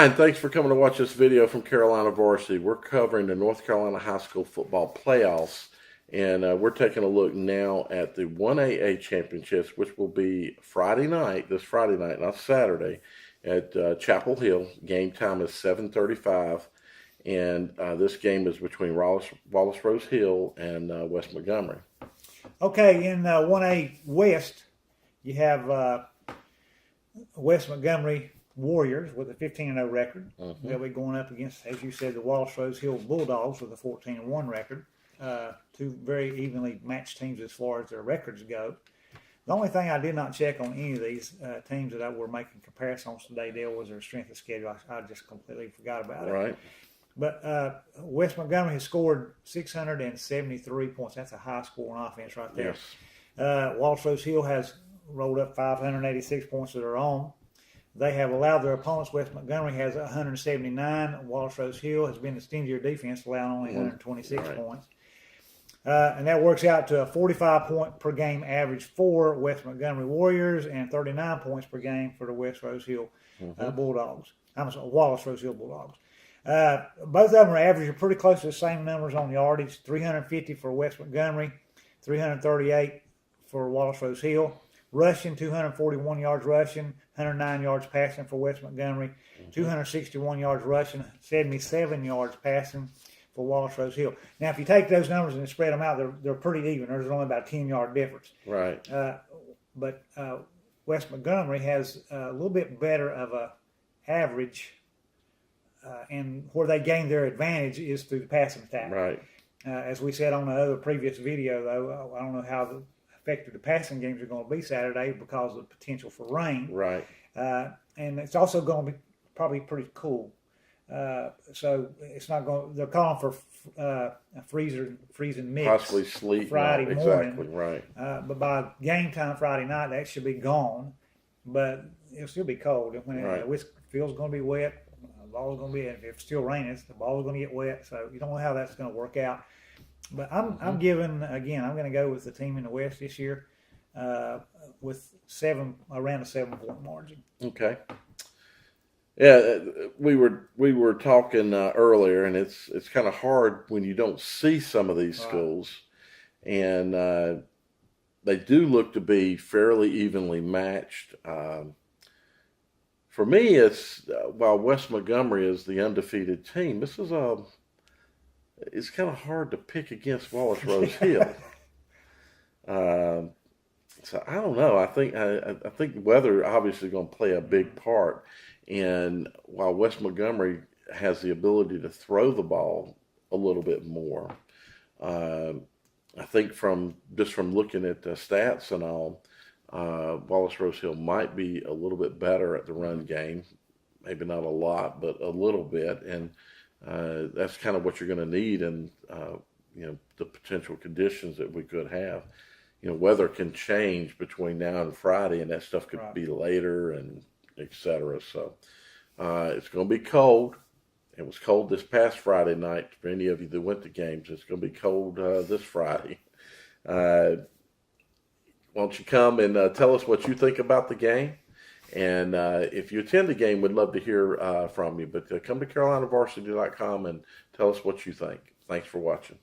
Hi, and thanks for coming to watch this video from Carolina Varsity. We're covering the North Carolina High School football playoffs, and we're taking a look now at the 1AA championships, which will be Friday night, this Friday night, not Saturday, at Chapel Hill. Game time is 7:35, and this game is between Wallace-Rose Hill and West Montgomery. Okay, in 1A West, you have West Montgomery Warriors with a 15-0 record. They'll be going up against, as you said, the Wallace-Rose Hill Bulldogs with a 14-1 record. Two very evenly matched teams as far as their records go. The only thing I did not check on any of these teams that I were making comparisons today, Dale, was their strength of schedule. I just completely forgot about it. Right. But West Montgomery has scored 673 points. That's a high scoring offense right there. Yes. Wallace-Rose Hill has rolled up 586 points of their own. They have allowed their opponents. West Montgomery has 179. Wallace-Rose Hill has been the stingier defense, allowing only 126 points. And that works out to a 45-point per game average for West Montgomery Warriors and 39 points per game for the West-Rose Hill Bulldogs. I'm sorry, Wallace-Rose Hill Bulldogs. Both of them are averaging pretty close to the same numbers on yardage. 350 for West Montgomery, 338 for Wallace-Rose Hill. Rushing, 241 yards rushing, 109 yards passing for West Montgomery, 261 yards rushing, 77 yards passing for Wallace-Rose Hill. Now, if you take those numbers and spread them out, they're pretty even. There's only about a 10-yard difference. Right. But West Montgomery has a little bit better of a average, and where they gain their advantage is through the passing attack. Right. As we said on the other previous video, though, I don't know how effective the passing games are going to be Saturday because of the potential for rain. Right. And it's also going to be probably pretty cool. So it's not going. They're calling for a freezing mix, Possibly sleet Friday morning. morning. Exactly. Right. But by game time Friday night, that should be gone. But it'll still be cold. When the field's going to be wet, the ball's going to be. If it's still raining, the ball's going to get wet. So you don't know how that's going to work out. But I'm giving, again, I'm going to go with the team in the West this year with around a 7-point margin. Okay. Yeah, we were talking earlier, and it's kind of hard when you don't see some of these schools, and they do look to be fairly evenly matched. For me, it's while West Montgomery is the undefeated team, this is it's kind of hard to pick against Wallace-Rose Hill. So I don't know. I think weather obviously going to play a big part. And while West Montgomery has the ability to throw the ball a little bit more, I think from looking at the stats and all, Wallace-Rose Hill might be a little bit better at the run game. Maybe not a lot, but a little bit. And that's kind of what you're going to need in the potential conditions that we could have. Weather can change between now and Friday, and that stuff could be later and etc. So it's going to be cold. It was cold this past Friday night. For any of you that went to games, it's going to be cold this Friday. Why don't you come and tell us what you think about the game? And if you attend the game, we'd love to hear from you. But come to CarolinaVarsity.com and tell us what you think. Thanks for watching.